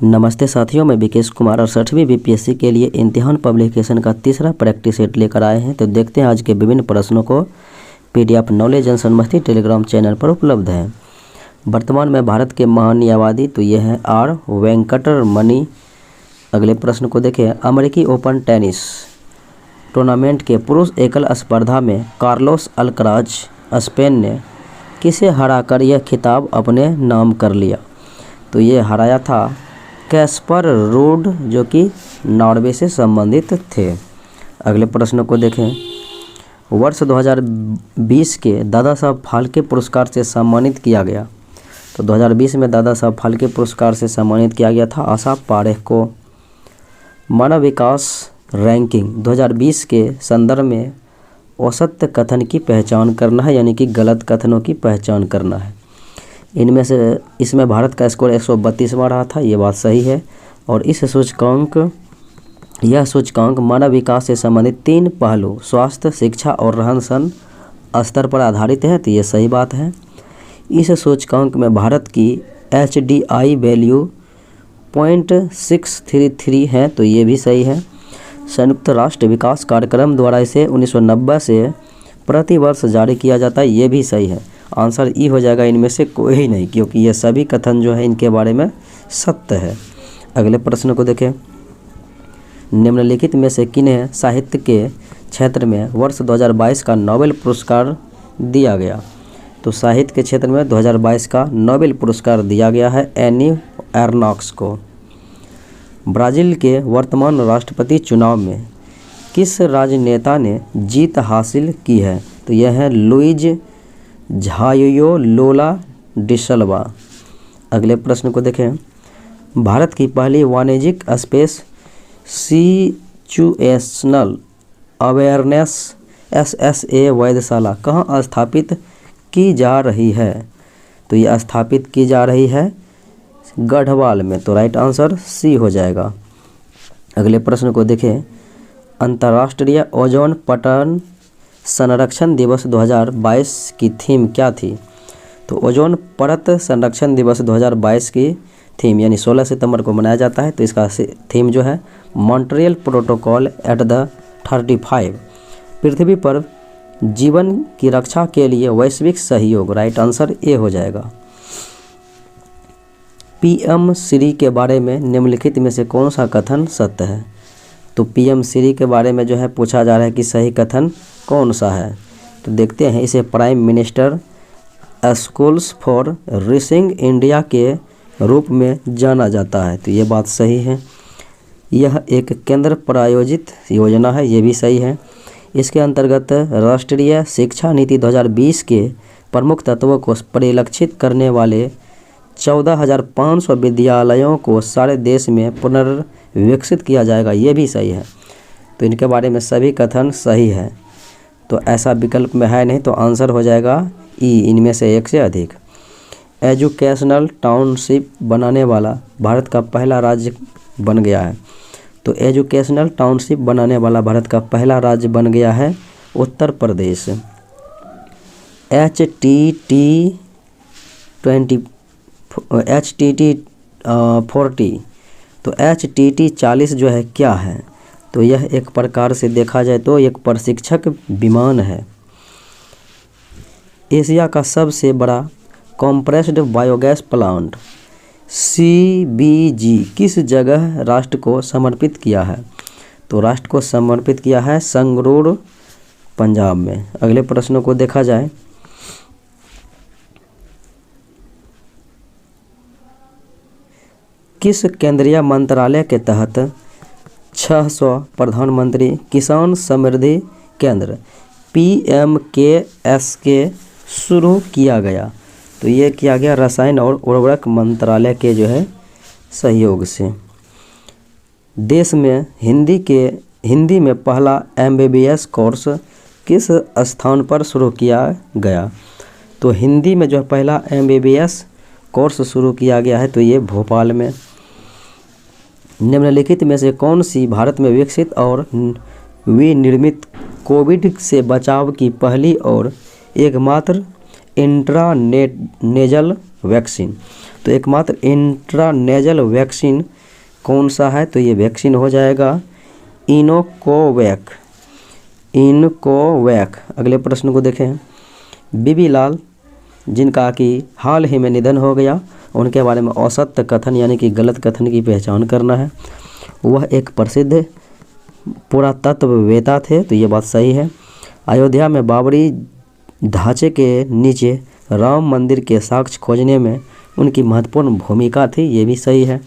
नमस्ते साथियों, मैं विकेश कुमार 68वीं बीपीएससी के लिए इम्तिहान पब्लिकेशन का तीसरा प्रैक्टिस सेट लेकर आए हैं। तो देखते हैं आज के विभिन्न प्रश्नों को। पीडीएफ नॉलेज जंक्शन मस्ती टेलीग्राम चैनल पर उपलब्ध है। वर्तमान में भारत के महान्यायवादी तो ये है आर वेंकटरमणि। अगले प्रश्न को देखें। अमेरिकी ओपन टेनिस टूर्नामेंट के पुरुष एकल स्पर्धा में कार्लोस अल्कराज स्पेन ने किसे हराकर यह खिताब अपने नाम कर लिया? तो ये हराया था कैस्पर रूड, जो कि नॉर्वे से संबंधित थे। अगले प्रश्न को देखें। वर्ष 2020 के दादा साहब फाल्के पुरस्कार से सम्मानित किया गया। तो 2020 में दादा साहब फाल्के पुरस्कार से सम्मानित किया गया था आशा पारेख को। मानव विकास रैंकिंग 2020 के संदर्भ में औसत कथन की पहचान करना है, यानी कि गलत कथनों की पहचान करना है। इनमें से इसमें भारत का स्कोर 132वां रहा था, ये बात सही है। और यह सूचकांक मानव विकास से संबंधित 3 पहलू स्वास्थ्य, शिक्षा और रहन सहन स्तर पर आधारित है, तो ये सही बात है। इस सूचकांक में भारत की HDI वैल्यू 0.633 है, तो ये भी सही है। संयुक्त राष्ट्र विकास कार्यक्रम द्वारा इसे 1990 से प्रति वर्ष जारी किया जाता है, ये भी सही है। आंसर ई हो जाएगा, इनमें से कोई नहीं, क्योंकि ये सभी कथन जो है इनके बारे में सत्य है। अगले प्रश्न को देखें। निम्नलिखित में से किन्हें साहित्य के क्षेत्र में वर्ष 2022 का नोबेल पुरस्कार दिया गया? तो साहित्य के क्षेत्र में 2022 का नोबेल पुरस्कार दिया गया है एनी एर्नॉक्स को। ब्राज़ील के वर्तमान राष्ट्रपति चुनाव में किस राजनेता ने जीत हासिल की है? तो यह है लुइज झायो लोला डिसल्वा। अगले प्रश्न को देखें। भारत की पहली वाणिज्यिक स्पेस सिचुएशनल अवेयरनेस SSA वेधशाला कहाँ स्थापित की जा रही है? तो ये स्थापित की जा रही है गढ़वाल में, तो राइट आंसर सी हो जाएगा। अगले प्रश्न को देखें। अंतर्राष्ट्रीय ओजोन परत संरक्षण दिवस 2022 की थीम क्या थी? तो ओजोन परत संरक्षण दिवस 2022 की थीम यानी 16 सितंबर को मनाया जाता है, तो इसका थीम जो है मॉन्ट्रियल प्रोटोकॉल एट द 35 पृथ्वी पर जीवन की रक्षा के लिए वैश्विक सहयोग, राइट आंसर ए हो जाएगा। PM श्री के बारे में निम्नलिखित में से कौन सा कथन सत्य है? तो PM श्री के बारे में जो है पूछा जा रहा है कि सही कथन कौन सा है। तो देखते हैं। इसे prime minister schools for reaching India के रूप में जाना जाता है, तो ये बात सही है। यह एक केंद्र प्रायोजित योजना है, ये भी सही है। इसके अंतर्गत राष्ट्रीय शिक्षा नीति 2020 के प्रमुख तत्वों को परिलक्षित करने वाले 14,500 विद्यालयों को सारे देश में पुनर्विकसित किया जाएगा, ये भी सही है। तो इनके बारे में सभी कथन सही है, तो ऐसा विकल्प में है नहीं, तो आंसर हो जाएगा ई, इनमें से एक से अधिक। एजुकेशनल टाउनशिप बनाने वाला भारत का पहला राज्य बन गया है। तो एजुकेशनल टाउनशिप बनाने वाला भारत का पहला राज्य बन गया है उत्तर प्रदेश। HTT 40 तो HTT 40 जो है क्या है? तो यह एक प्रकार से देखा जाए तो एक प्रशिक्षक विमान है। एशिया का सबसे बड़ा कॉम्प्रेस्ड बायोगैस प्लांट CBG किस जगह राष्ट्र को समर्पित किया है? तो राष्ट्र को समर्पित किया है संगरूर, पंजाब में। अगले प्रश्नों को देखा जाए। किस केंद्रीय मंत्रालय के तहत 600 प्रधानमंत्री किसान समृद्धि केंद्र PMKSK शुरू किया गया? तो ये किया गया रसायन और उर्वरक मंत्रालय के जो है सहयोग से। देश में हिंदी में पहला MBBS कोर्स किस स्थान पर शुरू किया गया? तो हिंदी में जो पहला MBBS कोर्स शुरू किया गया है, तो ये भोपाल में। निम्नलिखित में से कौन सी भारत में विकसित और विनिर्मित कोविड से बचाव की पहली और एकमात्र इंट्रानेजल वैक्सीन? तो एकमात्र इंट्रानेजल वैक्सीन कौन सा है? तो ये वैक्सीन हो जाएगा इनोकोवैक। अगले प्रश्न को देखें। बीबी लाल, जिनका कि हाल ही में निधन हो गया, उनके बारे में औसत कथन यानी कि गलत कथन की पहचान करना है। वह एक प्रसिद्ध पुरातत्ववेत्ता थे, तो ये बात सही है। अयोध्या में बाबरी ढांचे के नीचे राम मंदिर के साक्ष्य खोजने में उनकी महत्वपूर्ण भूमिका थी, ये भी सही है।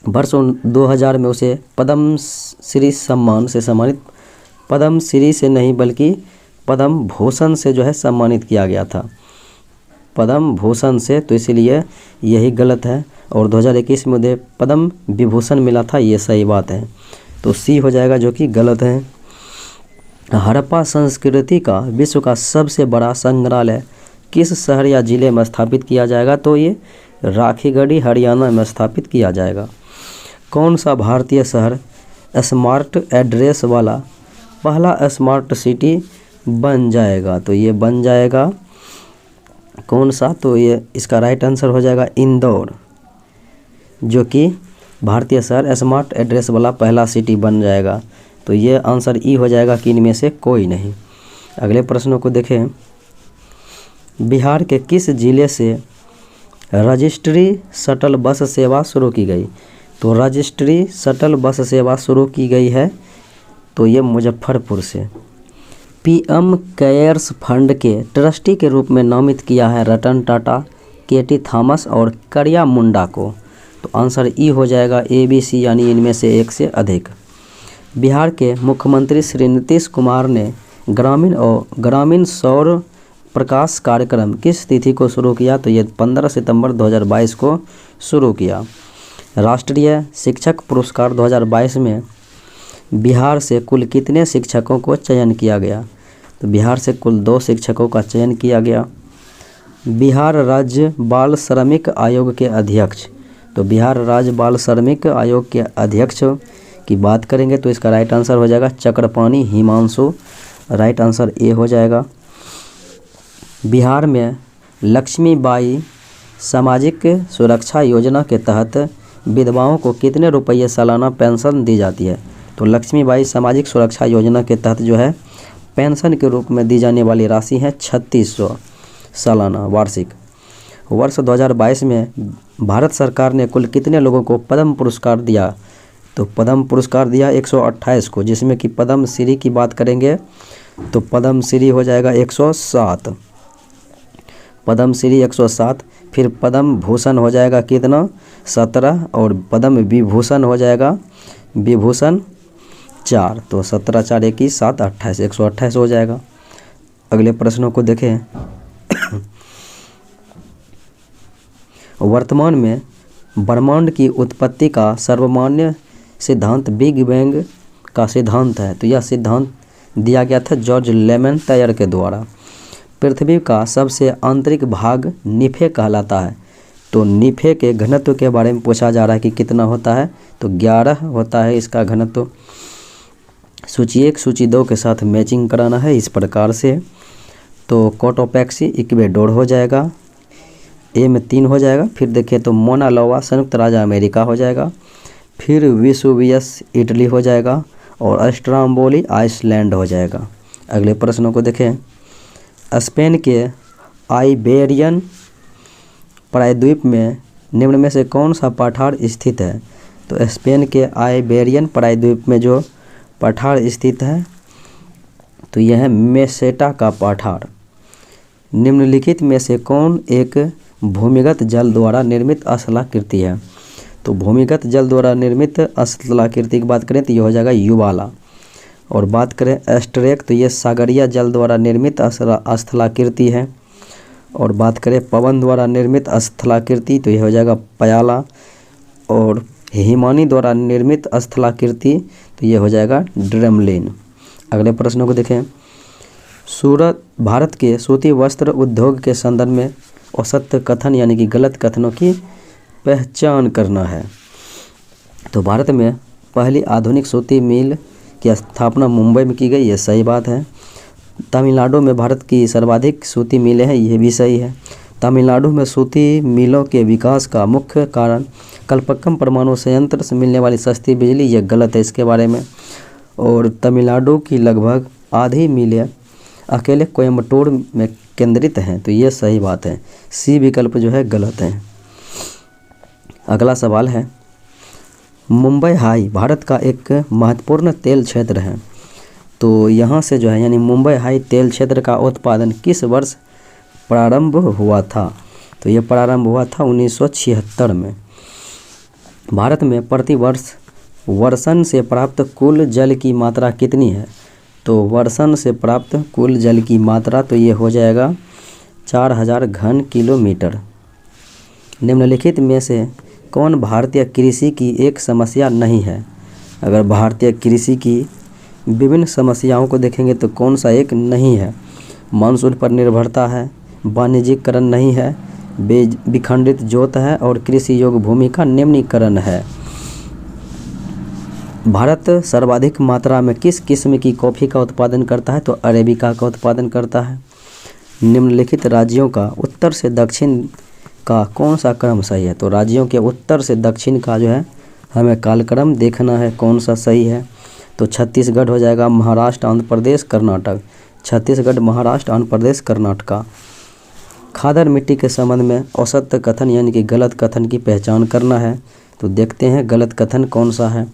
वर्ष 2000 में उसे पद्मश्री सम्मान से सम्मानित, पद्मश्री से नहीं बल्कि पद्म भूषण से जो है सम्मानित किया गया था, पद्म भूषण से, तो इसलिए यही गलत है। और 2021 में उन्हें पद्म विभूषण मिला था, ये सही बात है। तो सी हो जाएगा जो कि गलत है। हड़प्पा संस्कृति का विश्व का सबसे बड़ा संग्रहालय किस शहर या जिले में स्थापित किया जाएगा? तो ये राखीगढ़ी हरियाणा में स्थापित किया जाएगा। कौन सा भारतीय शहर स्मार्ट एड्रेस वाला पहला स्मार्ट सिटी बन जाएगा? तो ये बन जाएगा कौन सा? तो ये इसका राइट आंसर हो जाएगा इंदौर, जो कि भारतीय शहर स्मार्ट एड्रेस वाला पहला सिटी बन जाएगा। तो ये आंसर ई हो जाएगा कि इनमें से कोई नहीं। अगले प्रश्नों को देखें। बिहार के किस जिले से रजिस्ट्री शटल बस सेवा शुरू की गई? तो रजिस्ट्री शटल बस सेवा शुरू की गई है, तो ये मुजफ्फरपुर से। पीएम केयर्स फंड के ट्रस्टी के रूप में नामित किया है रतन टाटा, केटी थॉमस और करिया मुंडा को। तो आंसर ई हो जाएगा ए बी सी, यानी इनमें से एक से अधिक। बिहार के मुख्यमंत्री श्री नीतीश कुमार ने ग्रामीण सौर प्रकाश कार्यक्रम किस तिथि को शुरू किया? तो ये 15 सितंबर 2022 को शुरू किया। राष्ट्रीय शिक्षक पुरस्कार 2022 में बिहार से कुल कितने शिक्षकों को चयन किया गया? तो बिहार से कुल 2 शिक्षकों का चयन किया गया। बिहार राज्य बाल श्रमिक आयोग के अध्यक्ष, तो बिहार राज्य बाल श्रमिक आयोग के अध्यक्ष की बात करेंगे तो इसका राइट आंसर हो जाएगा Chakrapani Himanshu, right answer A हो जाएगा। बिहार में लक्ष्मीबाई सामाजिक सुरक्षा योजना के तहत विधवाओं को कितने रुपये सालाना पेंशन दी जाती है? तो लक्ष्मीबाई सामाजिक सुरक्षा योजना के तहत जो है पेंशन के रूप में दी जाने वाली राशि है 3600 सालाना वार्षिक। वर्ष 2022 में भारत सरकार ने कुल कितने लोगों को पद्म पुरस्कार दिया? तो पद्म पुरस्कार दिया 128 को, जिसमें कि पद्म श्री की बात करेंगे तो पद्म श्री हो जाएगा 107, पद्म श्री 107। फिर पद्म भूषण हो जाएगा कितना? 17, और पद्म विभूषण हो जाएगा विभूषण 4, तो 17 4 21 7 28, 128 हो जाएगा। अगले प्रश्नों को देखें। वर्तमान में ब्रह्मांड की उत्पत्ति का सर्वमान्य सिद्धांत बिग बैंग का सिद्धांत है, तो यह सिद्धांत दिया गया था जॉर्ज लेमेंटायर के द्वारा। पृथ्वी का सबसे आंतरिक भाग निफे कहलाता है, तो निफे के घनत्व के बारे में पूछा जा रहा है कि कितना होता है? तो 11 होता है इसका घनत्व। सूची 1 सूची 2 के साथ मैचिंग कराना है इस प्रकार से। तो कोटोपैक्सी इक्वेडोर हो जाएगा, ए में 3 हो जाएगा। फिर देखिए तो मोना लोवा संयुक्त राज्य अमेरिका हो जाएगा। फिर वेसुवियस इटली हो जाएगा, और स्ट्राम्बोली आइसलैंड हो जाएगा। अगले प्रश्नों को देखें। स्पेन के आइबेरियन प्रायद्वीप में निम्न में से कौन सा पठार स्थित है? तो स्पेन के आइबेरियन प्रायद्वीप में जो पठार स्थित है तो यह है मेसेटा का पठार। निम्नलिखित में से कौन एक भूमिगत जल द्वारा निर्मित स्थलाकृति है? तो भूमिगत जल द्वारा निर्मित स्थलाकृति की बात करें तो यह हो जाएगा युवाला। और बात करें एस्टरेक तो ये सागरीय जल द्वारा निर्मित स्थलाकृति है। और बात करें पवन द्वारा निर्मित स्थलाकृति तो यह हो जाएगा पयाला। और हिमानी द्वारा निर्मित स्थलाकृति तो यह हो जाएगा ड्रमलिन। अगले प्रश्नों को देखें। भारत के सूती वस्त्र उद्योग के संदर्भ में औसत कथन यानी कि गलत कथनों की पहचान करना है। तो भारत में पहली आधुनिक सूती मिल की स्थापना मुंबई में की गई, ये सही बात है। तमिलनाडु में भारत की सर्वाधिक सूती मिलें हैं, ये भी सही है। तमिलनाडु में सूती मिलों के विकास का मुख्य कारण कलपक्कम परमाणु संयंत्र से मिलने वाली सस्ती बिजली, यह गलत है इसके बारे में। और तमिलनाडु की लगभग आधी मिलें अकेले कोयम्बटूर में केंद्रित हैं, तो ये सही बात है। सी विकल्प जो है गलत है। अगला सवाल है, मुंबई हाई भारत का एक महत्वपूर्ण तेल क्षेत्र है, तो यहाँ से जो है यानी मुंबई हाई तेल क्षेत्र का उत्पादन किस वर्ष प्रारंभ हुआ था? तो ये प्रारंभ हुआ था 1976 में। भारत में प्रति वर्ष वर्षण से प्राप्त कुल जल की मात्रा कितनी है? तो वर्षण से प्राप्त कुल जल की मात्रा तो ये हो जाएगा 4000 घन किलोमीटर। निम्नलिखित में से कौन भारतीय कृषि की एक समस्या नहीं है? अगर भारतीय कृषि की विभिन्न समस्याओं को देखेंगे तो कौन सा एक नहीं है? मानसून पर निर्भरता है, वाणिज्यिकरण नहीं है, विखंडित जोत है और कृषि योग्य भूमि का निम्नीकरण है। भारत सर्वाधिक मात्रा में किस किस्म की कॉफ़ी का उत्पादन करता है? तो अरेबिका का उत्पादन करता है। निम्नलिखित राज्यों का उत्तर से दक्षिण का कौन सा क्रम सही है? तो राज्यों के उत्तर से दक्षिण का जो है हमें कालक्रम देखना है कौन सा सही है। तो छत्तीसगढ़ हो जाएगा, महाराष्ट्र, आंध्र प्रदेश, कर्नाटक। छत्तीसगढ़, महाराष्ट्र, आंध्र प्रदेश, कर्नाटक। खादर मिट्टी के संबंध में औसत कथन यानी कि गलत कथन की पहचान करना है, तो देखते हैं गलत कथन कौन सा है।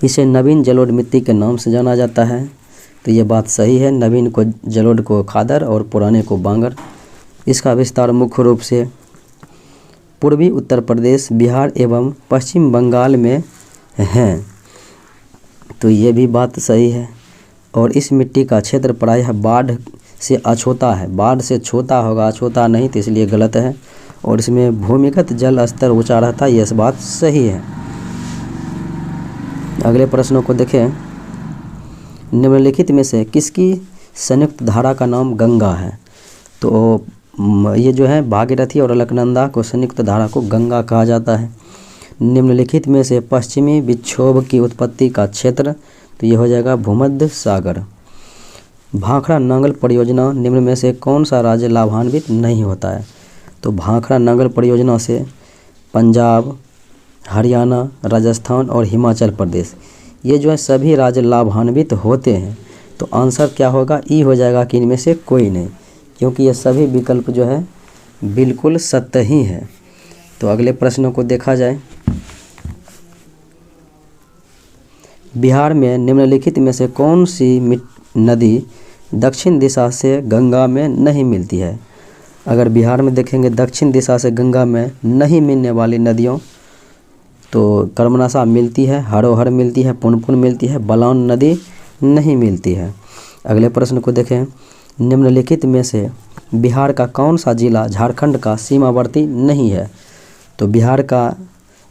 इसे नवीन जलोढ़ मिट्टी के नाम से जाना जाता है, तो ये बात सही है। नवीन को जलोढ़ को खादर और पुराने को बांगर। इसका विस्तार मुख्य रूप से पूर्वी उत्तर प्रदेश, बिहार एवं पश्चिम बंगाल में हैं, तो ये भी बात सही है। और इस मिट्टी का क्षेत्र प्रायः बाढ़ से अछूता है। बाढ़ से छोटा होगा, अछूता नहीं, तो इसलिए गलत है। और इसमें भूमिगत जल स्तर ऊंचा रहता है, यह बात सही है। अगले प्रश्नों को देखें। निम्नलिखित में से किसकी संयुक्त धारा का नाम गंगा है? तो ये जो है भागीरथी और अलकनंदा को संयुक्त धारा को गंगा कहा जाता है। निम्नलिखित में से पश्चिमी विक्षोभ की उत्पत्ति का क्षेत्र, तो ये हो जाएगा भूमध्य सागर। भाखड़ा नांगल परियोजना निम्न में से कौन सा राज्य लाभान्वित नहीं होता है? तो भाखड़ा नांगल परियोजना से पंजाब, हरियाणा, राजस्थान और हिमाचल प्रदेश, ये जो है सभी राज्य लाभान्वित होते हैं। तो आंसर क्या होगा? ई हो जाएगा कि इनमें से कोई नहीं, क्योंकि ये सभी विकल्प जो है बिल्कुल सत्य ही है। तो अगले प्रश्नों को देखा जाए। बिहार में निम्नलिखित में से कौन सी नदी दक्षिण दिशा से गंगा में नहीं मिलती है? अगर बिहार में देखेंगे दक्षिण दिशा से गंगा में नहीं मिलने वाली नदियों, तो कर्मनाशा मिलती है, हरोहर मिलती है, पुनपुन मिलती है, बलान नदी नहीं मिलती है। अगले प्रश्न को देखें। निम्नलिखित में से बिहार का कौन सा जिला झारखंड का सीमावर्ती नहीं है? तो बिहार का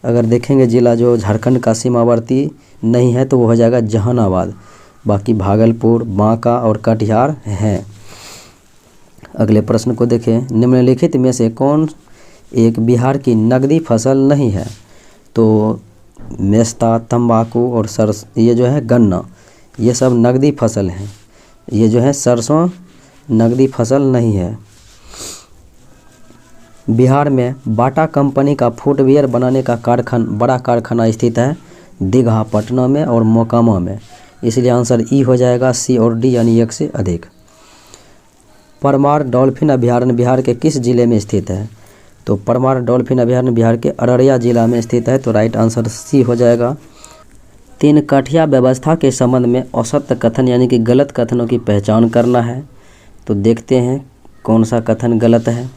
अगर देखेंगे जिला जो झारखंड का सीमावर्ती नहीं है, तो वो हो जाएगा जहानाबाद। बाकी भागलपुर, बांका और कटिहार हैं। अगले प्रश्न को देखें। निम्नलिखित में से कौन एक बिहार की नकदी फसल नहीं है? तो मेस्ता, तंबाकू और ये जो है गन्ना, ये सब नकदी फसल हैं। ये जो है सरसों नकदी फसल नहीं है। बिहार में बाटा कंपनी का फुटवियर बनाने का बड़ा कारखाना स्थित है दीघा, पटना में और मोकामा में, इसलिए आंसर ई हो जाएगा, सी और डी यानी एक से अधिक। परमार डॉल्फिन अभयारण्य बिहार के किस जिले में स्थित है? तो परमार डॉल्फिन अभयारण्य बिहार के अररिया जिला में स्थित है, तो राइट आंसर सी हो जाएगा। तीन कठिया व्यवस्था के संबंध में औसत कथन यानी कि गलत कथनों की पहचान करना है, तो देखते हैं कौन सा कथन गलत है।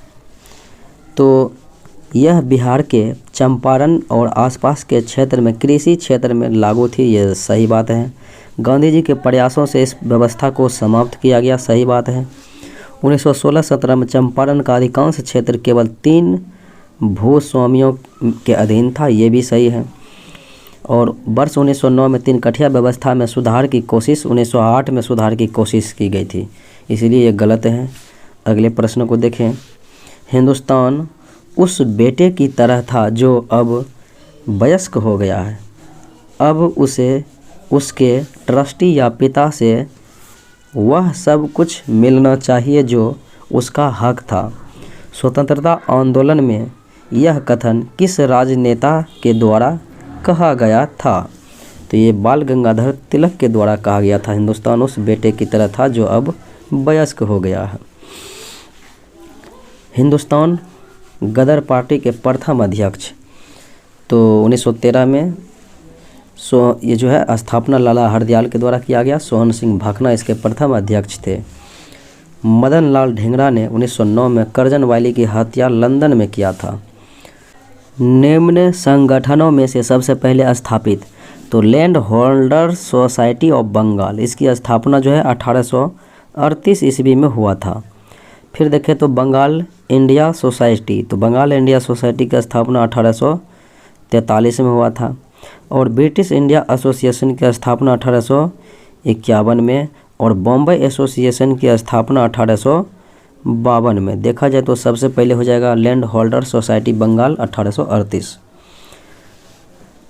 तो यह बिहार के चंपारण और आसपास के क्षेत्र में कृषि क्षेत्र में लागू थी, यह सही बात है। गांधी जी के प्रयासों से इस व्यवस्था को समाप्त किया गया, सही बात है। 1916-17 में चंपारण का अधिकांश क्षेत्र केवल 3 भूस्वामियों के अधीन था, ये भी सही है। और वर्ष 1909 में 3 कठिया व्यवस्था में सुधार की कोशिश, 1908 में सुधार की कोशिश की गई थी, इसीलिए ये गलत है। अगले प्रश्न को देखें। हिंदुस्तान उस बेटे की तरह था जो अब वयस्क हो गया है, अब उसे उसके ट्रस्टी या पिता से वह सब कुछ मिलना चाहिए जो उसका हक था। स्वतंत्रता आंदोलन में यह कथन किस राजनेता के द्वारा कहा गया था? तो ये बाल गंगाधर तिलक के द्वारा कहा गया था। हिंदुस्तान उस बेटे की तरह था जो अब वयस्क हो गया है। हिंदुस्तान गदर पार्टी के प्रथम अध्यक्ष, तो 1913 में ये जो है स्थापना लाला हरदयाल के द्वारा किया गया। सोहन सिंह भाखना इसके प्रथम अध्यक्ष थे। मदन लाल ढींगरा ने 1909 में करजन वाली की हत्या लंदन में किया था। निम्न संगठनों में से सबसे पहले स्थापित तो landholder society of Bengal, इसकी स्थापना जो है 1838 ईस्वी में हुआ था। फिर देखें तो बंगाल इंडिया सोसाइटी, तो बंगाल इंडिया सोसाइटी की स्थापना 1843 में हुआ था। और ब्रिटिश इंडिया एसोसिएशन की स्थापना 1851 में और बॉम्बे एसोसिएशन की स्थापना 1852 में। देखा जाए तो सबसे पहले हो जाएगा लैंड होल्डर सोसाइटी बंगाल 1838।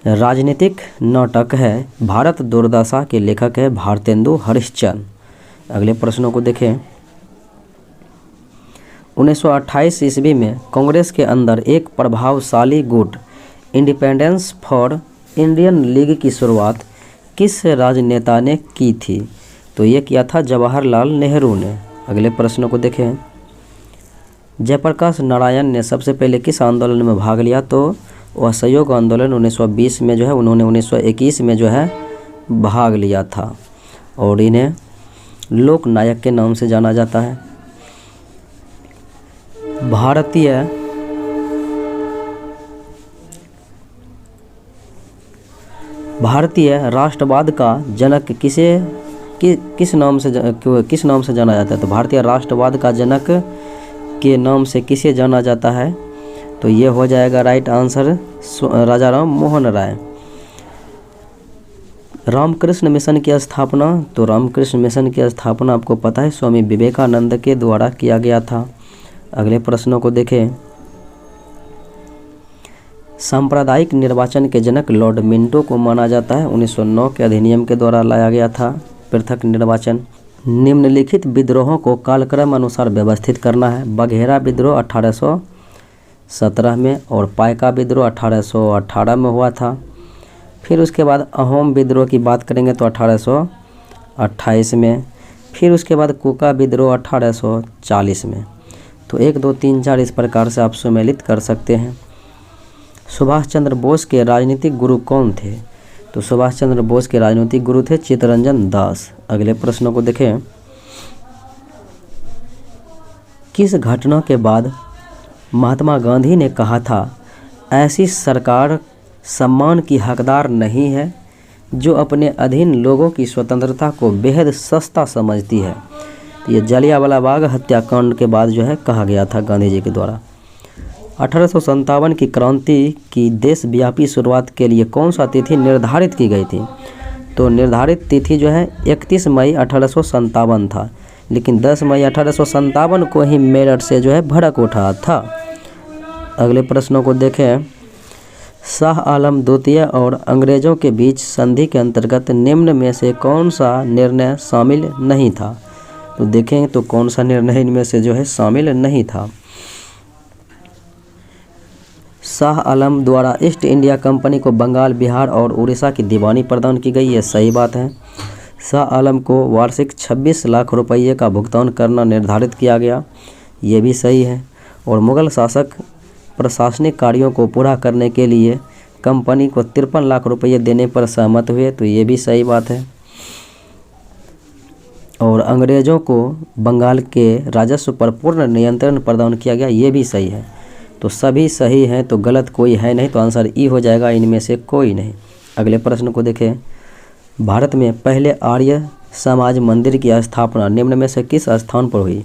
राजनीतिक नाटक है भारत दुर्दशा के लेखक है भारतेंदु हरिश्चंद्र। अगले प्रश्नों को देखें। 1928 ईस्वी में कांग्रेस के अंदर एक प्रभावशाली गुट इंडिपेंडेंस फॉर इंडियन लीग की शुरुआत किस राजनेता ने की थी? तो ये किया था जवाहरलाल नेहरू ने। अगले प्रश्नों को देखें। जयप्रकाश नारायण ने सबसे पहले किस आंदोलन में भाग लिया? तो वह असहयोग आंदोलन 1920 में जो है, उन्होंने 1921 में जो है भाग लिया था और इन्हें लोक नायक के नाम से जाना जाता है। भारतीय राष्ट्रवाद का जनक किस नाम से जाना जाता है? तो भारतीय राष्ट्रवाद का जनक के नाम से किसे जाना जाता है? तो ये हो जाएगा राइट आंसर राजा राम मोहन राय। रामकृष्ण मिशन की स्थापना, तो रामकृष्ण मिशन की स्थापना आपको पता है स्वामी विवेकानंद के द्वारा किया गया था। अगले प्रश्नों को देखें। सांप्रदायिक निर्वाचन के जनक लॉर्ड मिंटो को माना जाता है। 1909 के अधिनियम के द्वारा लाया गया था पृथक निर्वाचन। निम्नलिखित विद्रोहों को कालक्रम अनुसार व्यवस्थित करना है। बघेरा विद्रोह 1817 में और पाइका विद्रोह 1818 में हुआ था। फिर उसके बाद अहोम विद्रोह की बात करेंगे तो 1828 में। फिर उसके बाद कुका विद्रोह 1840 में। तो 1 2 3 4 इस प्रकार से आप सम्मिलित कर सकते हैं। सुभाष चंद्र बोस के राजनीतिक गुरु कौन थे? तो सुभाष चंद्र बोस के राजनीतिक गुरु थे चित्तरंजन दास। अगले प्रश्नों को देखें। किस घटना के बाद महात्मा गांधी ने कहा था ऐसी सरकार सम्मान की हकदार नहीं है जो अपने अधीन लोगों की स्वतंत्रता को बेहद सस्ता समझती है? ये जलियांवाला बाग हत्याकांड के बाद जो है कहा गया था गांधी जी के द्वारा। 1857 की क्रांति की देशव्यापी शुरुआत के लिए कौन सा तिथि निर्धारित की गई थी? तो निर्धारित तिथि जो है 31 मई 1857 था, लेकिन 10 मई 1857 को ही मेरठ से जो है भड़क उठा था। अगले प्रश्नों को देखें। शाह आलम द्वितीय और अंग्रेज़ों के बीच संधि के अंतर्गत निम्न में से कौन सा निर्णय शामिल नहीं था? तो देखें तो कौन सा निर्णय इनमें से जो है शामिल नहीं था। शाह आलम द्वारा ईस्ट इंडिया कंपनी को बंगाल, बिहार और उड़ीसा की दीवानी प्रदान की गई, ये सही बात है। शाह आलम को वार्षिक 26 लाख रुपये का भुगतान करना निर्धारित किया गया, ये भी सही है। और मुगल शासक प्रशासनिक कार्यों को पूरा करने के लिए कंपनी को 53 लाख रुपये देने पर सहमत हुए, तो ये भी सही बात है। और अंग्रेज़ों को बंगाल के राजस्व पर पूर्ण नियंत्रण प्रदान किया गया, ये भी सही है। तो सभी सही हैं, तो गलत कोई है नहीं, तो आंसर ई हो जाएगा, इनमें से कोई नहीं। अगले प्रश्न को देखें। भारत में पहले आर्य समाज मंदिर की स्थापना निम्न में से किस स्थान पर हुई?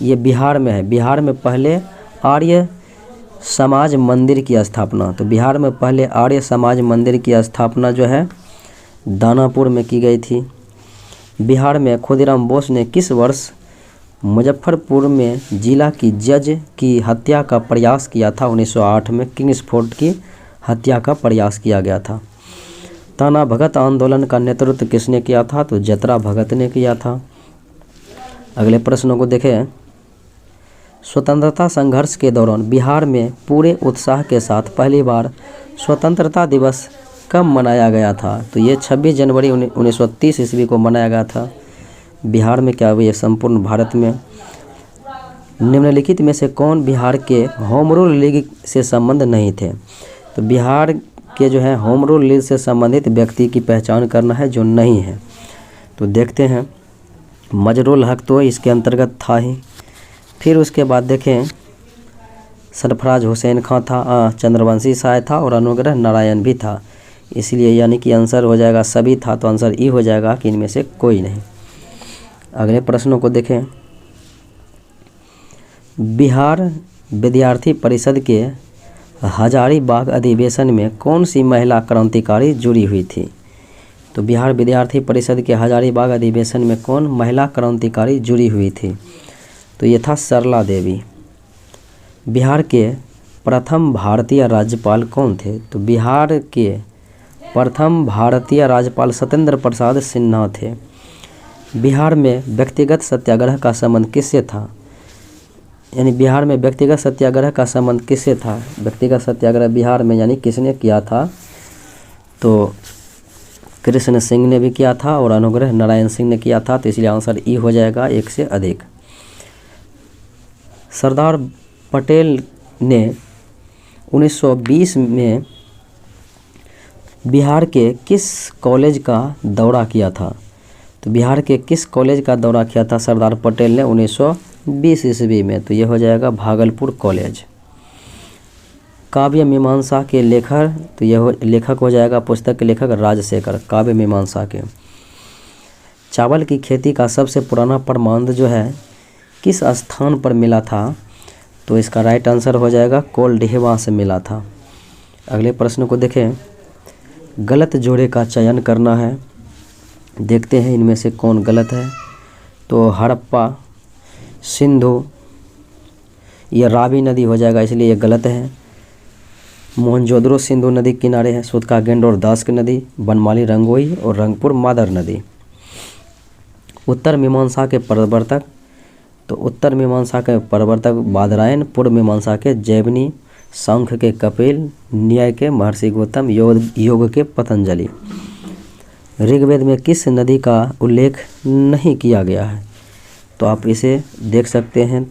ये बिहार में है। बिहार में पहले आर्य समाज मंदिर की स्थापना, तो बिहार में पहले आर्य समाज मंदिर की स्थापना जो है दानापुर में की गई थी। बिहार में खुदीराम बोस ने किस वर्ष मुजफ्फरपुर में जिला की जज की हत्या का प्रयास किया था? 1908 में किंग्सफोर्ड की हत्या का प्रयास किया गया था। ताना भगत आंदोलन का नेतृत्व किसने किया था? तो जतरा भगत ने किया था। अगले प्रश्नों को देखें। स्वतंत्रता संघर्ष के दौरान बिहार में पूरे उत्साह के साथ पहली बार स्वतंत्रता दिवस कब मनाया गया था? तो ये 26 जनवरी 1930 ईस्वी को मनाया गया था। बिहार में क्या हुआ? ये संपूर्ण भारत में। निम्नलिखित में से कौन बिहार के होम रूल लीग से संबंध नहीं थे? तो बिहार के जो है होम रूल लीग से संबंधित व्यक्ति की पहचान करना है जो नहीं है। तो देखते हैं, मजरुल हक तो इसके अंतर्गत था ही। फिर उसके बाद देखें, सरफराज हुसैन खां था, चंद्रवंशी शाह था और अनुग्रह नारायण भी था। इसलिए यानी कि आंसर हो जाएगा सभी था, तो आंसर ई हो जाएगा कि इनमें से कोई नहीं। अगले प्रश्नों को देखें। बिहार विद्यार्थी परिषद के हजारीबाग अधिवेशन में कौन सी महिला क्रांतिकारी जुड़ी हुई थी? तो बिहार विद्यार्थी परिषद के हजारीबाग अधिवेशन में कौन महिला क्रांतिकारी जुड़ी हुई थी? तो ये था सरला देवी। बिहार के प्रथम भारतीय राज्यपाल कौन थे? तो बिहार के प्रथम भारतीय राज्यपाल सत्येंद्र प्रसाद सिन्हा थे। बिहार में व्यक्तिगत सत्याग्रह का संबंध किससे था? यानी बिहार में व्यक्तिगत सत्याग्रह का संबंध किससे था? व्यक्तिगत सत्याग्रह बिहार में यानी किसने किया था? तो कृष्ण सिंह ने भी किया था और अनुग्रह नारायण सिंह ने किया था। तो इसलिए आंसर ई हो जाएगा, एक से अधिक। सरदार पटेल ने 1920 में बिहार के किस कॉलेज का दौरा किया था? तो बिहार के किस कॉलेज का दौरा किया था सरदार पटेल ने 1920 ईस्वी में? तो ये हो जाएगा भागलपुर कॉलेज। काव्य मीमांसा के लेखक, तो यह लेखक हो जाएगा, पुस्तक के लेखक राजशेखर, काव्य मीमांसा के। चावल की खेती का सबसे पुराना प्रमाण जो है किस स्थान पर मिला था? तो इसका राइट आंसर हो जाएगा कोलडेहवा से मिला था। अगले प्रश्न को देखें। गलत जोड़े का चयन करना है। देखते हैं इनमें से कौन गलत है। तो हड़प्पा, सिंधु, ये रावी नदी हो जाएगा, इसलिए ये गलत है। मोहनजोदड़ो सिंधु नदी किनारे है। सूतका गेंड और दास्क नदी, बनमाली रंगोई और रंगपुर मादर नदी। उत्तर मीमांसा के प्रवर्तक, तो उत्तर मीमांसा के प्रवर्तक बादरायण, पूर्व मीमांसा के जैमिनी, सांख्य के कपिल, न्याय के महर्षि गौतम, योग के पतंजलि। ऋग्वेद में किस नदी का उल्लेख नहीं किया गया है? तो आप इसे देख सकते हैं,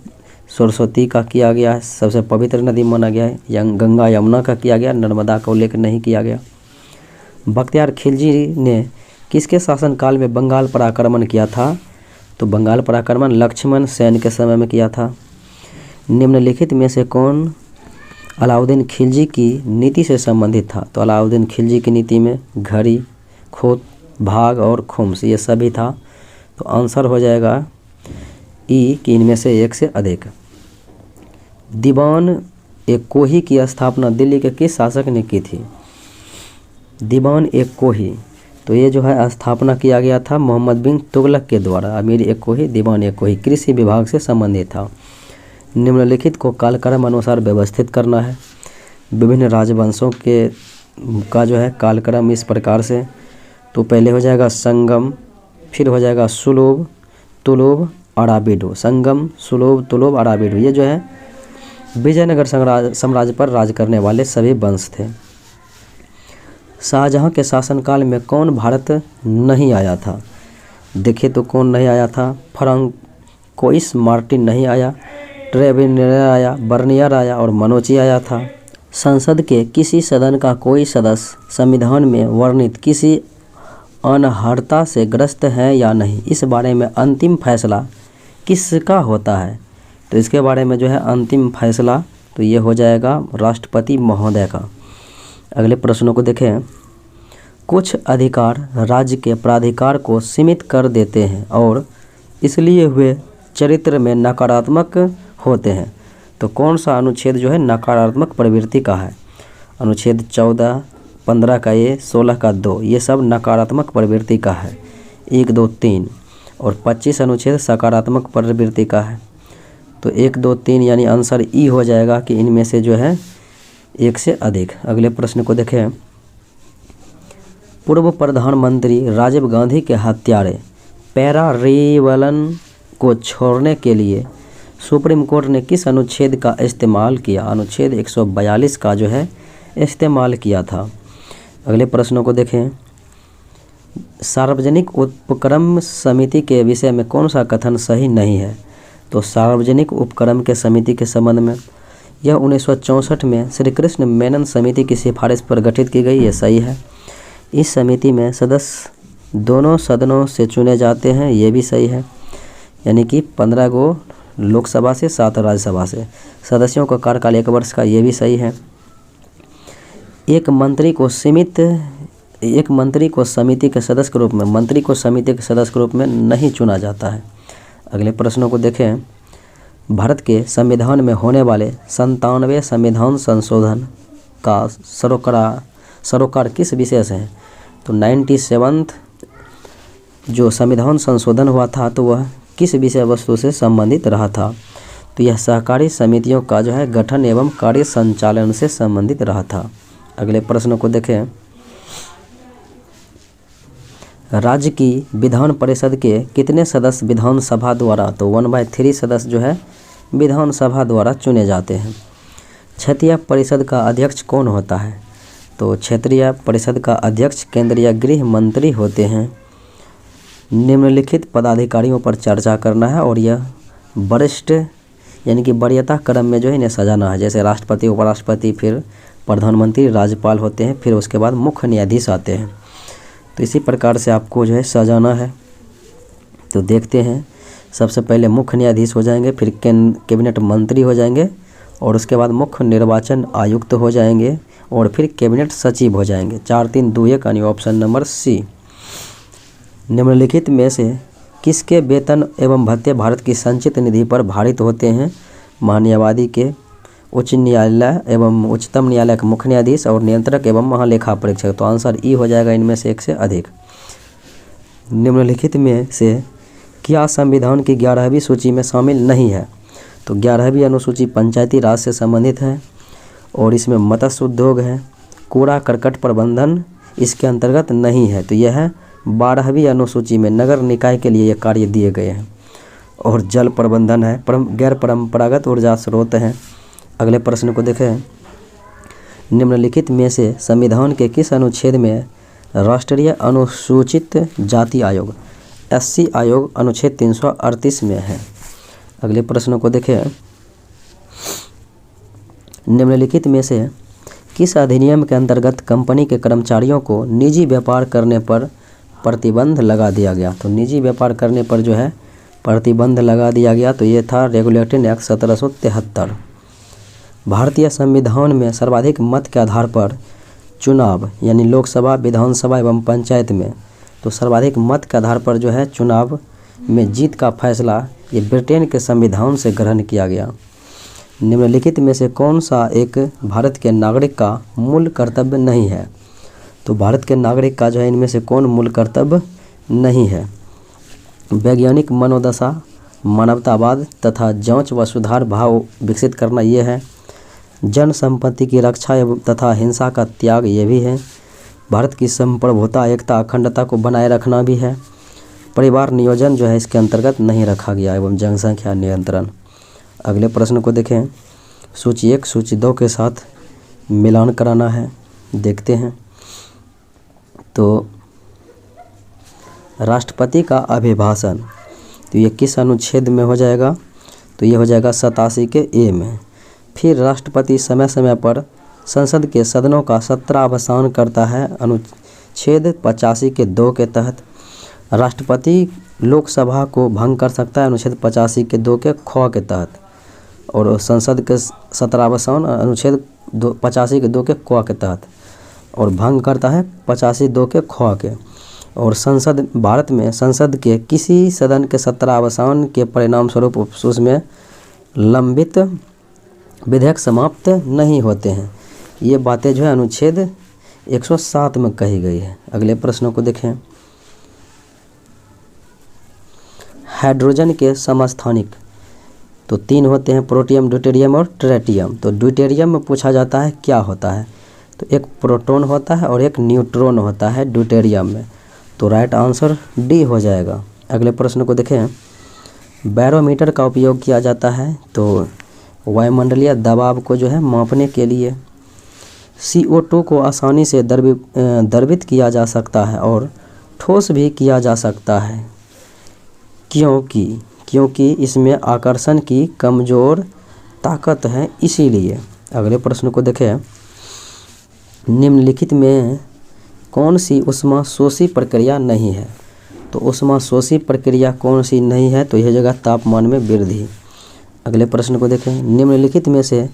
सरस्वती का किया गया है, सबसे पवित्र नदी माना गया है। गंगा यमुना का किया गया, नर्मदा का उल्लेख नहीं किया गया। बख्तियार खिलजी ने किसके शासनकाल में बंगाल पर आक्रमण किया था? तो बंगाल पर आक्रमण लक्ष्मण सेन के समय में किया था। निम्नलिखित में से कौन अलाउद्दीन खिलजी की नीति से संबंधित था? तो अलाउद्दीन खिलजी की नीति में घड़ी, खोत, भाग और खुम्स ये सभी था। तो आंसर हो जाएगा ई कि इनमें से एक से अधिक। दीवान ए कोही की स्थापना दिल्ली के किस शासक ने की थी? दीवान ए कोही, तो ये जो है स्थापना किया गया था मोहम्मद बिन तुगलक के द्वारा। अमीर ए कोही, दीवान ए कोही कृषि विभाग से संबंधित था। निम्नलिखित को कालक्रम अनुसार व्यवस्थित करना है। विभिन्न राजवंशों के का जो है कालक्रम इस प्रकार से। तो पहले हो जाएगा संगम, फिर हो जाएगा सुलभ, तुलुभ, अराबिडो। संगम, सुलभ, तुलुभ, अराबिडो ये जो है विजयनगर साम्राज्य पर राज करने वाले सभी वंश थे। शाहजहां के शासनकाल में कौन भारत नहीं आया था? देखिए तो कौन नहीं आया था? फ्रांकोइस मार्टिन नहीं आया, ट्रेवेनियर आया, बर्नियर आया और मनोची आया था। संसद के किसी सदन का कोई सदस्य संविधान में वर्णित किसी अनर्हता से ग्रस्त है या नहीं, इस बारे में अंतिम फैसला किसका होता है? तो इसके बारे में जो है अंतिम फैसला तो ये हो जाएगा राष्ट्रपति महोदय का। अगले प्रश्नों को देखें। कुछ अधिकार राज्य के प्राधिकार को सीमित कर देते हैं और इसलिए हुए चरित्र में नकारात्मक होते हैं। तो कौन सा अनुच्छेद जो है नकारात्मक प्रवृत्ति का है? अनुच्छेद 14, 15 का ए, 16 का 2 ये सब नकारात्मक प्रवृत्ति का है। 1, 2, 3 और 25 अनुच्छेद सकारात्मक प्रवृत्ति का है। तो 1, 2, 3 यानी आंसर ई हो जाएगा कि इनमें से जो है एक से अधिक। अगले प्रश्न को देखें। पूर्व प्रधानमंत्री राजीव गांधी के हत्यारे पैरारिवलन को छोड़ने के लिए सुप्रीम कोर्ट ने किस अनुच्छेद का इस्तेमाल किया? अनुच्छेद 142 का जो है इस्तेमाल किया था। अगले प्रश्नों को देखें। सार्वजनिक उपक्रम समिति के विषय में कौन सा कथन सही नहीं है? तो सार्वजनिक उपक्रम के समिति के संबंध में यह 1964 में श्री कृष्ण मेनन समिति की सिफारिश पर गठित की गई, ये सही है। इस समिति में सदस्य दोनों सदनों से चुने जाते हैं, ये भी सही है। यानी कि 15 गो लोकसभा से 7 राज्यसभा से। सदस्यों का कार्यकाल 1 वर्ष का, ये भी सही है। एक मंत्री को समिति के सदस्य के रूप में, मंत्री को समिति के सदस्य के रूप में नहीं चुना जाता है। अगले प्रश्नों को देखें। भारत के संविधान में होने वाले 97वें संविधान संशोधन का सरोकार किस विषय से है? तो 97th जो संविधान संशोधन हुआ था तो वह किस विषय वस्तु से संबंधित रहा था? तो यह सहकारी समितियों का जो है गठन एवं कार्य संचालन से संबंधित रहा था। अगले प्रश्न को देखें। राज्य की विधान परिषद के कितने सदस्य विधानसभा द्वारा? तो 1/3 सदस्य जो है विधानसभा द्वारा चुने जाते हैं। क्षेत्रीय परिषद का अध्यक्ष कौन होता है? तो क्षेत्रीय परिषद का अध्यक्ष केंद्रीय गृह मंत्री होते हैं। निम्नलिखित पदाधिकारियों पर चर्चा करना है और यह वरिष्ठ यानी कि वरीयता क्रम में जो है इन्हें सजाना है। जैसे राष्ट्रपति, उपराष्ट्रपति, फिर प्रधानमंत्री, राज्यपाल होते हैं, फिर उसके बाद मुख्य न्यायाधीश आते हैं। तो इसी प्रकार से आपको जो है सजाना है। तो देखते हैं। सबसे पहले मुख्य न्यायाधीश हो जाएंगे, फिर कैबिनेट मंत्री हो जाएंगे और उसके बाद मुख्य निर्वाचन आयुक्त हो जाएंगे और फिर कैबिनेट सचिव हो जाएंगे। 4 3 2 1 यानी ऑप्शन नंबर सी। निम्नलिखित में से किसके वेतन एवं भत्ते भारत की संचित निधि पर भारित होते हैं? महान्यायवादी के, उच्च न्यायालय एवं उच्चतम न्यायालय के मुख्य न्यायाधीश और नियंत्रक एवं महालेखा परीक्षक। तो आंसर ई हो जाएगा इनमें से एक से अधिक। निम्नलिखित में से क्या संविधान की 11वीं सूची में शामिल नहीं है? तो 11वीं अनुसूची पंचायती राज से संबंधित है और इसमें मत्स्य उद्योग है। कूड़ा करकट प्रबंधन इसके अंतर्गत नहीं है। तो यह है 12वीं अनुसूची में नगर निकाय के लिए ये कार्य दिए गए हैं। और जल प्रबंधन है, गैर परंपरागत ऊर्जा स्रोत हैं। अगले प्रश्न को देखें। निम्नलिखित में से संविधान के किस अनुच्छेद में राष्ट्रीय अनुसूचित जाति आयोग SC आयोग अनुच्छेद 338 में है? अगले प्रश्न को देखें। निम्नलिखित में से किस अधिनियम के अंतर्गत कंपनी के कर्मचारियों को निजी व्यापार करने पर प्रतिबंध लगा दिया गया? तो निजी व्यापार करने पर जो है प्रतिबंध लगा दिया गया। तो ये था रेगुलेटिंग एक्ट 1773। भारतीय संविधान में सर्वाधिक मत के आधार पर चुनाव यानी लोकसभा, विधानसभा एवं पंचायत में, तो सर्वाधिक मत के आधार पर जो है चुनाव में जीत का फैसला ये ब्रिटेन के संविधान से ग्रहण किया गया। निम्नलिखित में से कौन सा एक भारत के नागरिक का मूल कर्तव्य नहीं है? तो भारत के नागरिक का जो है इनमें से कौन मूल कर्तव्य नहीं है? वैज्ञानिक मनोदशा, मानवतावाद तथा जांच व सुधार भाव विकसित करना ये है। जन संपत्ति की रक्षा एवं तथा हिंसा का त्याग ये भी है। भारत की संप्रभुता, एकता, अखंडता को बनाए रखना भी है। परिवार नियोजन जो है इसके अंतर्गत नहीं रखा गया एवं जनसंख्या नियंत्रण। अगले प्रश्न को देखें। सूची 1 सूची 2 के साथ मिलान कराना है, देखते हैं। तो राष्ट्रपति का अभिभाषण, तो ये किस अनुच्छेद में हो जाएगा? तो ये हो जाएगा 87 के ए में। फिर राष्ट्रपति समय समय पर संसद के सदनों का सत्रावसान करता है, अनुच्छेद 85 के 2 के तहत। राष्ट्रपति लोकसभा को भंग कर सकता है, अनुच्छेद 85 के 2 के ख के तहत। और संसद के सत्रावसान अनुच्छेद 85 के 2 के क के तहत, और भंग करता है 85 2 के ख के। और संसद, भारत में संसद के किसी सदन के सत्रावसान के परिणाम स्वरूप उसमें लंबित विधेयक समाप्त नहीं होते हैं। ये बातें जो है अनुच्छेद 107 में कही गई है। अगले प्रश्नों को देखें। हाइड्रोजन के समस्थानिक तो 3 होते हैं, प्रोटियम, ड्यूटेरियम और ट्रेटियम। तो ड्यूटेरियम में पूछा जाता है क्या होता है? तो एक प्रोटॉन होता है और एक न्यूट्रॉन होता है ड्यूटेरियम में। तो राइट आंसर डी हो जाएगा। अगले प्रश्न को देखें। बैरोमीटर का उपयोग किया जाता है तो वायुमंडलीय दबाव को जो है मापने के लिए। CO2 को आसानी से द्रवित किया जा सकता है और ठोस भी किया जा सकता है क्योंकि इसमें आकर्षण की कमज़ोर ताकत है, इसीलिए। अगले प्रश्न को देखें, निम्नलिखित में कौन सी ऊष्मा शोषी प्रक्रिया नहीं है? तो ऊष्मा शोषी प्रक्रिया कौन सी नहीं है? तो यह जगह तापमान में वृद्धि। अगले प्रश्न को देखें, निम्नलिखित में से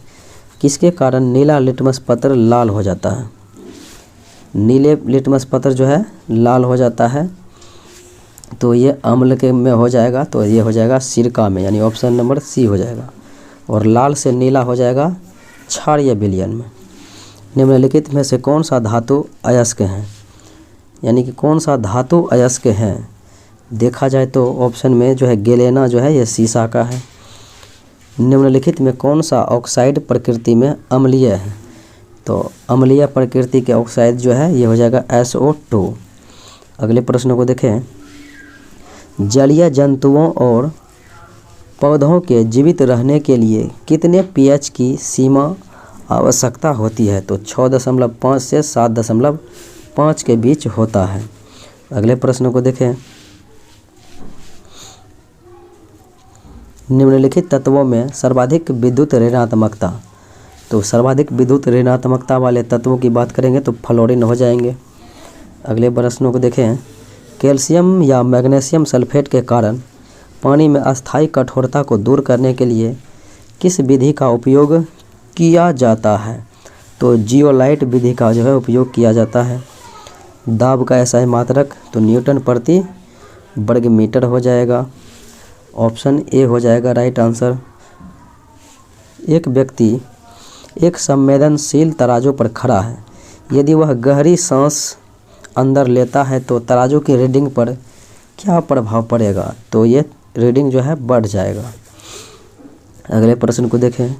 किसके कारण नीला लिटमस पत्र लाल हो जाता है? नीले लिटमस पत्र जो है लाल हो जाता है तो ये अम्ल के में हो जाएगा, तो ये हो जाएगा सिरका में, यानी ऑप्शन नंबर सी हो जाएगा। और लाल से नीला हो जाएगा क्षारीय विलयन में। निम्नलिखित में से कौन सा धातु अयस्क है? यानी कि कौन सा धातु अयस्क है? देखा जाए तो ऑप्शन में जो है गेलेना जो है ये सीसा का है। निम्नलिखित में कौन सा ऑक्साइड प्रकृति में अम्लीय है? तो अम्लीय प्रकृति के ऑक्साइड जो है ये हो जाएगा SO2। अगले प्रश्न को देखें, जलीय जंतुओं और पौधों के जीवित रहने के लिए कितने pH की सीमा आवश्यकता होती है? तो 6.5 से 7.5 के बीच होता है। अगले प्रश्न को देखें, निम्नलिखित तत्वों में सर्वाधिक विद्युत ऋणात्मकता। तो सर्वाधिक विद्युत ऋणात्मकता वाले तत्वों की बात करेंगे तो फ्लोरीन हो जाएंगे। अगले प्रश्नों को देखें, कैल्शियम या मैग्नीशियम सल्फेट के कारण पानी में अस्थायी कठोरता को दूर करने के लिए किस विधि का उपयोग किया जाता है? तो जियोलाइट विधि का जो है उपयोग किया जाता है। दाब का SI मात्रक तो न्यूटन प्रति वर्ग मीटर हो जाएगा। ऑप्शन ए हो जाएगा राइट आंसर। एक व्यक्ति एक संवेदनशील तराजू पर खड़ा है। यदि वह गहरी सांस अंदर लेता है तो तराजू की रीडिंग पर क्या प्रभाव पड़ेगा? तो ये रीडिंग जो है बढ़ जाएगा। अगले प्रश्न को देखें,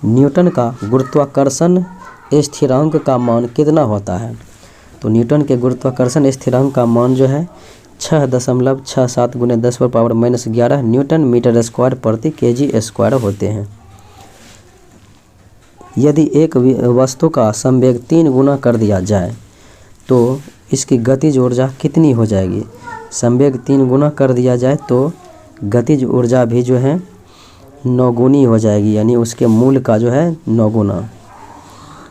न्यूटन का गुरुत्वाकर्षण स्थिरांक का मान कितना होता है? तो न्यूटन के गुरुत्वाकर्षण स्थिरांक का मान जो है 6.67 × 10⁻⁻11 न्यूटन मीटर स्क्वायर प्रति kg स्क्वायर होते हैं। यदि एक वस्तु का संवेग 3 गुना कर दिया जाए तो इसकी गतिज ऊर्जा कितनी हो जाएगी? संवेग 3 गुना कर दिया जाए तो गतिज ऊर्जा भी जो है 9 गुनी हो जाएगी, यानी उसके मूल का जो है 9 गुना।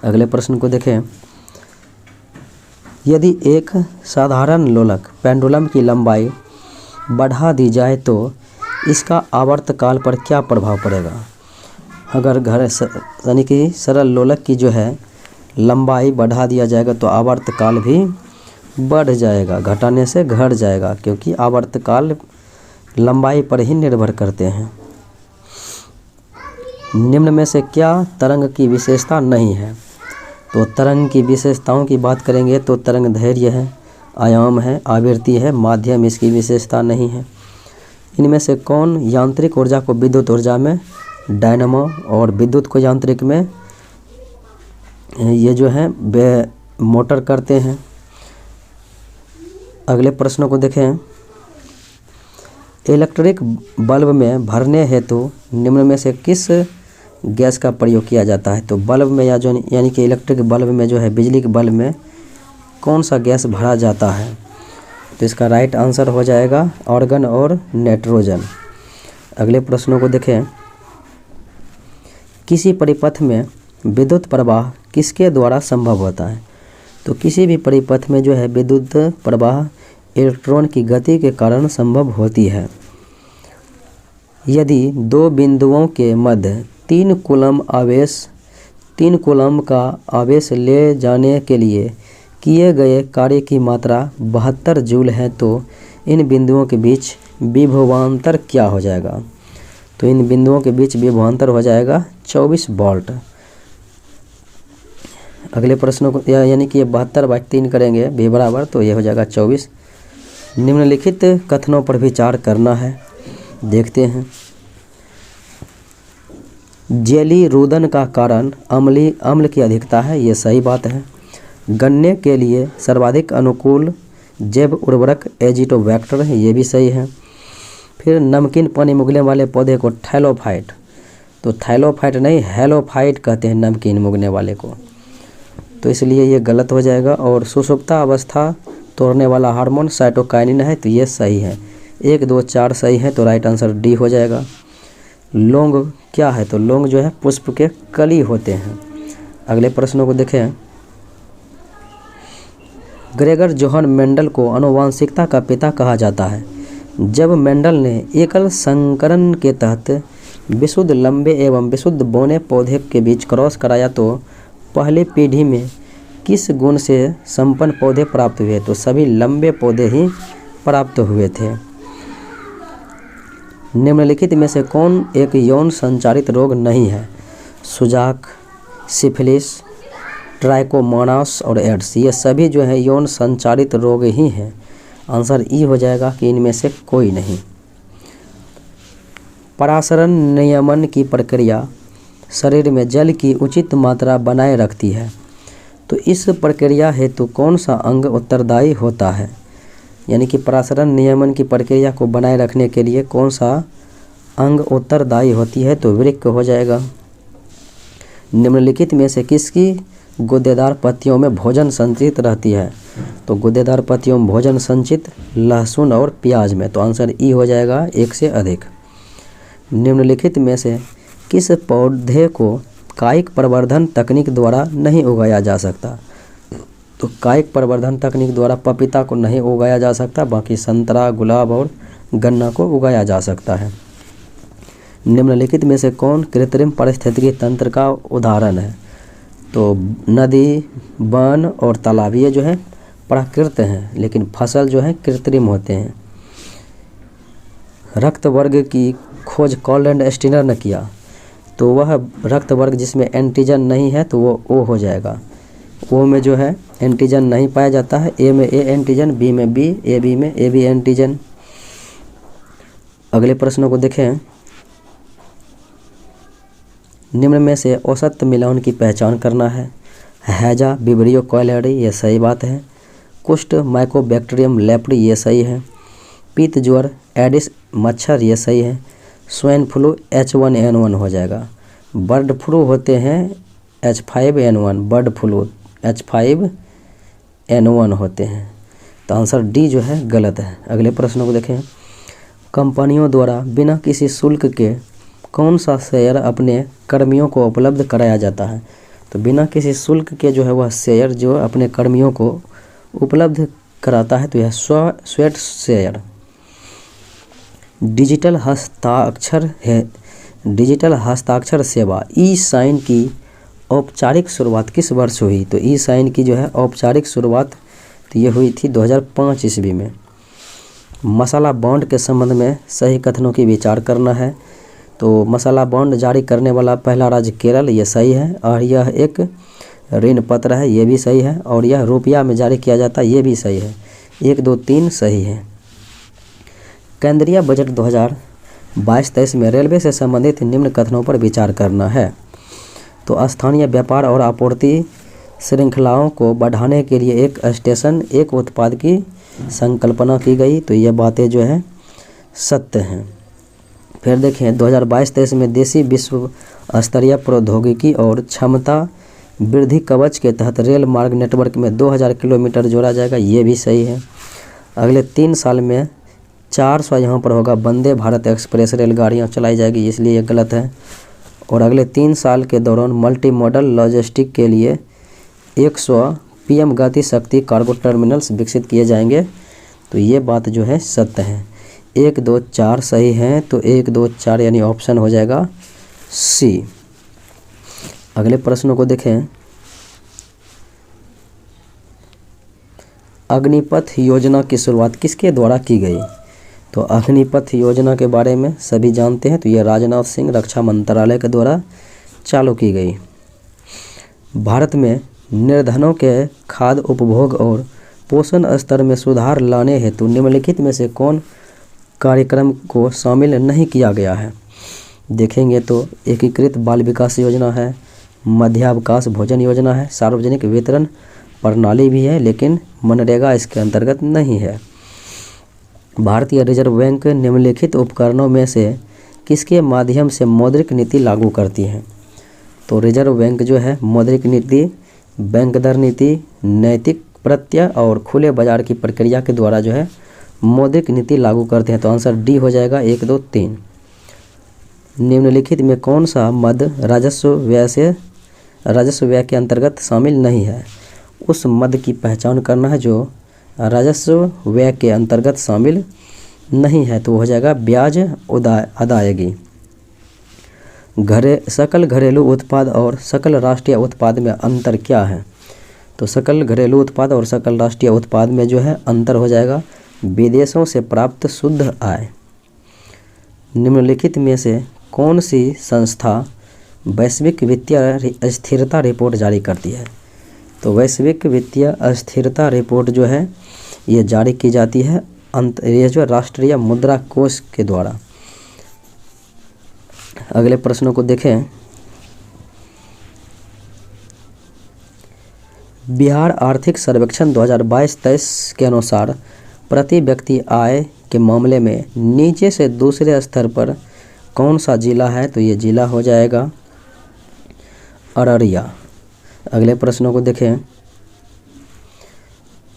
अगले प्रश्न को देखें, यदि एक साधारण लोलक पेंडुलम की लंबाई बढ़ा दी जाए तो इसका आवर्तकाल पर क्या प्रभाव पड़ेगा? अगर यानी कि सरल लोलक की जो है लंबाई बढ़ा दिया जाएगा तो आवर्तकाल भी बढ़ जाएगा, घटाने से घट जाएगा, क्योंकि आवर्तकाल लंबाई पर ही निर्भर करते हैं। निम्न में से क्या तरंग की विशेषता नहीं है? तो तरंग की विशेषताओं की बात करेंगे तो तरंग धैर्य है, आयाम है, आवृत्ति है, माध्यम इसकी विशेषता नहीं है। इनमें से कौन यांत्रिक ऊर्जा को विद्युत ऊर्जा में डायनामो और विद्युत को यांत्रिक में ये जो है मोटर करते हैं? अगले प्रश्नों को देखें, इलेक्ट्रिक बल्ब में भरने हेतु निम्न में से किस गैस का प्रयोग किया जाता है? तो बल्ब में यानी कि इलेक्ट्रिक बल्ब में जो है बिजली के बल्ब में कौन सा गैस भरा जाता है? तो इसका राइट आंसर हो जाएगा आर्गन और नाइट्रोजन। अगले प्रश्नों को देखें, किसी परिपथ में विद्युत प्रवाह किसके द्वारा संभव होता है? तो किसी भी परिपथ में जो है विद्युत प्रवाह इलेक्ट्रॉन की गति के कारण संभव होती है। यदि दो बिंदुओं के मध्य 3 कूलम का आवेश ले जाने के लिए किए गए कार्य की मात्रा 72 जूल है तो इन बिंदुओं के बीच विभवांतर क्या हो जाएगा? तो इन बिंदुओं के बीच विभवांतर हो जाएगा 24 वोल्ट। अगले प्रश्नों को यानी कि 72/3 करेंगे V बराबर, तो ये हो जाएगा 24। निम्नलिखित कथनों पर विचार करना है, देखते हैं। जेली रुदन का कारण अम्ल की अधिकता है, ये सही बात है। गन्ने के लिए सर्वाधिक अनुकूल जैव उर्वरक एजिटोबैक्टर है, ये भी सही है। फिर नमकीन पानी में उगने वाले पौधे को थैलोफाइट, तो थैलोफाइट नहीं हेलोफाइट कहते हैं नमकीन में उगने वाले को, तो इसलिए ये गलत हो जाएगा। और सुषुप्ता अवस्था तोड़ने वाला हार्मोन साइटोकाइनिन है, तो ये सही है। 1, 2, 4 सही है, तो राइट आंसर डी हो जाएगा। लौंग क्या है, तो लौंग जो है पुष्प के कली होते हैं। अगले प्रश्नों को देखें। ग्रेगर जोहन मेंडल को आनुवंशिकता का पिता कहा जाता है। जब मेंडल ने एकल संकरण के तहत विशुद्ध लंबे एवं विशुद्ध बौने पौधे के बीच क्रॉस कराया तो पहली पीढ़ी में किस गुण से संपन्न पौधे प्राप्त हुए, तो सभी लंबे पौधे ही प्राप्त हुए थे। निम्नलिखित में से कौन एक यौन संचारित रोग नहीं है? सुजाक, सिफिलिस, ट्राइकोमोनास और एड्स, ये सभी जो है यौन संचारित रोग ही हैं। आंसर ई हो जाएगा कि इनमें से कोई नहीं। परासरण नियमन की प्रक्रिया शरीर में जल की उचित मात्रा बनाए रखती है, तो इस प्रक्रिया हेतु कौन सा अंग उत्तरदायी होता है? यानी कि परासरण नियमन की प्रक्रिया को बनाए रखने के लिए कौन सा अंग उत्तरदायी होती है, तो वृक्क हो जाएगा। निम्नलिखित में से किसकी गुदेदार पत्तियों में भोजन संचित रहती है? तो गुदेदार पत्तियों में भोजन संचित लहसुन और प्याज में, तो आंसर ई हो जाएगा 1 से अधिक। निम्नलिखित में से किस पौधे को कायिक प्रवर्धन तकनीक द्वारा नहीं उगाया जा सकता? तो कायिक प्रवर्धन तकनीक द्वारा पपीता को नहीं उगाया जा सकता, बाकी संतरा, गुलाब और गन्ना को उगाया जा सकता है। निम्नलिखित में से कौन कृत्रिम पारिस्थितिकी तंत्र का उदाहरण है? तो नदी, वन और तालाब ये जो है प्राकृत हैं, लेकिन फसल जो है कृत्रिम होते हैं। रक्त वर्ग की खोज कॉलैंड स्टीनर ने किया, तो वह रक्त वर्ग जिसमें एंटीजन नहीं है तो वो ओ हो जाएगा। ओ में जो है एंटीजन नहीं पाया जाता है, ए में ए एंटीजन, बी में बी, ए बी में ए बी एंटीजन। अगले प्रश्नों को देखें। निम्न में से औसत मिलान की पहचान करना है। हैजा विब्रियो कोलेरी, ये सही बात है। कुष्ठ माइकोबैक्टीरियम लेप्री, ये सही है। पीत ज्वर एडिस मच्छर, ये सही है। स्वाइन फ्लू H1N1 हो जाएगा। बर्ड फ्लू होते हैं H5N1, बर्ड फ्लू H5N1 होते हैं, तो आंसर डी जो है गलत है। अगले प्रश्नों को देखें। कंपनियों द्वारा बिना किसी शुल्क के कौन सा शेयर अपने कर्मियों को उपलब्ध कराया जाता है? तो बिना किसी शुल्क के जो है वह शेयर जो अपने कर्मियों को उपलब्ध कराता है, तो यह स्वेट शेयर। डिजिटल हस्ताक्षर सेवा ई साइन की औपचारिक शुरुआत किस वर्ष हुई? तो ई साइन की जो है औपचारिक शुरुआत तो ये हुई थी 2005 ईस्वी में। मसाला बॉन्ड के संबंध में सही कथनों की विचार करना है। तो मसाला बॉन्ड जारी करने वाला पहला राज्य केरल, ये सही है। और यह एक ऋण पत्र है, ये भी सही है। और यह रुपया में जारी किया जाता है, ये भी सही है। 1, 2, 3 सही है। केंद्रीय बजट 2022-23 में रेलवे से संबंधित निम्न कथनों पर विचार करना है। तो स्थानीय व्यापार और आपूर्ति श्रृंखलाओं को बढ़ाने के लिए एक स्टेशन एक उत्पाद की संकल्पना की गई, तो ये बातें जो है सत्य हैं। फिर देखें 2022-23 में देशी विश्व स्तरीय प्रौद्योगिकी और क्षमता वृद्धि कवच के तहत रेल मार्ग नेटवर्क में 2000 किलोमीटर जोड़ा जाएगा, ये भी सही है। अगले 3 साल में 400 यहाँ पर होगा वंदे भारत एक्सप्रेस रेलगाड़ियाँ चलाई जाएगी, इसलिए ये गलत है। और अगले 3 साल के दौरान मल्टी मॉडल लॉजिस्टिक के लिए 100 PM गति शक्ति कार्गो टर्मिनल्स विकसित किए जाएंगे, तो ये बात जो है सत्य है। 1, 2, 4 सही हैं, तो 1, 2, 4 यानी ऑप्शन हो जाएगा सी। अगले प्रश्नों को देखें। अग्निपथ योजना की शुरुआत किसके द्वारा की गई? तो अग्निपथ योजना के बारे में सभी जानते हैं, तो यह राजनाथ सिंह रक्षा मंत्रालय के द्वारा चालू की गई। भारत में निर्धनों के खाद्य उपभोग और पोषण स्तर में सुधार लाने हेतु निम्नलिखित में से कौन कार्यक्रम को शामिल नहीं किया गया है? देखेंगे तो एकीकृत बाल विकास योजना है, मध्यावकाश भोजन योजना है, सार्वजनिक वितरण प्रणाली भी है, लेकिन मनरेगा इसके अंतर्गत नहीं है। भारतीय रिजर्व बैंक निम्नलिखित उपकरणों में से किसके माध्यम से मौद्रिक नीति लागू करती है? तो रिजर्व बैंक जो है मौद्रिक नीति, बैंक दर नीति, नैतिक प्रत्यय और खुले बाजार की प्रक्रिया के द्वारा जो है मौद्रिक नीति लागू करते हैं। तो आंसर डी हो जाएगा 1, 2, 3। निम्नलिखित में कौन सा मद राजस्व व्यय के अंतर्गत शामिल नहीं है? उस मद की पहचान करना है जो राजस्व व्यय के अंतर्गत शामिल नहीं है। तो हो जाएगा ब्याज अदायगी। सकल घरेलू उत्पाद और सकल राष्ट्रीय उत्पाद में अंतर क्या है? तो सकल घरेलू उत्पाद और सकल राष्ट्रीय उत्पाद में जो है अंतर हो जाएगा विदेशों से प्राप्त शुद्ध आय। निम्नलिखित में से कौन सी संस्था वैश्विक वित्तीय अस्थिरता रिपोर्ट जारी करती है? तो वैश्विक वित्तीय अस्थिरता रिपोर्ट जो है ये जारी की जाती है ये जो राष्ट्रीय मुद्रा कोष के द्वारा। अगले प्रश्नों को देखें। बिहार आर्थिक सर्वेक्षण 2022-23 के अनुसार प्रति व्यक्ति आय के मामले में नीचे से दूसरे स्तर पर कौन सा जिला है? तो ये जिला हो जाएगा अररिया। अगले प्रश्नों को देखें।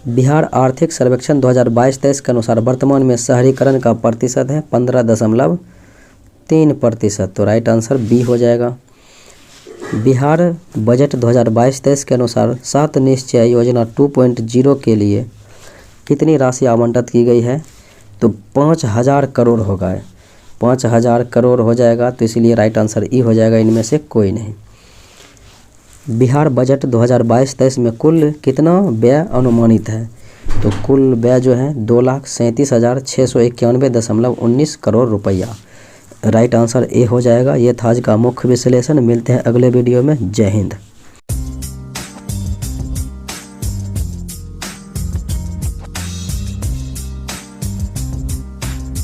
बिहार आर्थिक सर्वेक्षण 2022-23 के अनुसार वर्तमान में शहरीकरण का प्रतिशत है 15.3%। तो राइट आंसर बी हो जाएगा। बिहार बजट 2022-23 के अनुसार 7 निश्चय योजना 2.0 के लिए कितनी राशि आवंटित की गई है? तो 5000 करोड़ होगा, 5000 करोड़ हो जाएगा। तो इसलिए राइट आंसर ई हो जाएगा, इनमें से कोई नहीं। बिहार बजट 2022-23 में कुल कितना व्यय अनुमानित है? तो कुल व्यय जो है 2,37,691.19 करोड़ रुपया। राइट आंसर ए हो जाएगा। ये था आज का मुख्य विश्लेषण। मिलते हैं अगले वीडियो में। जय हिंद।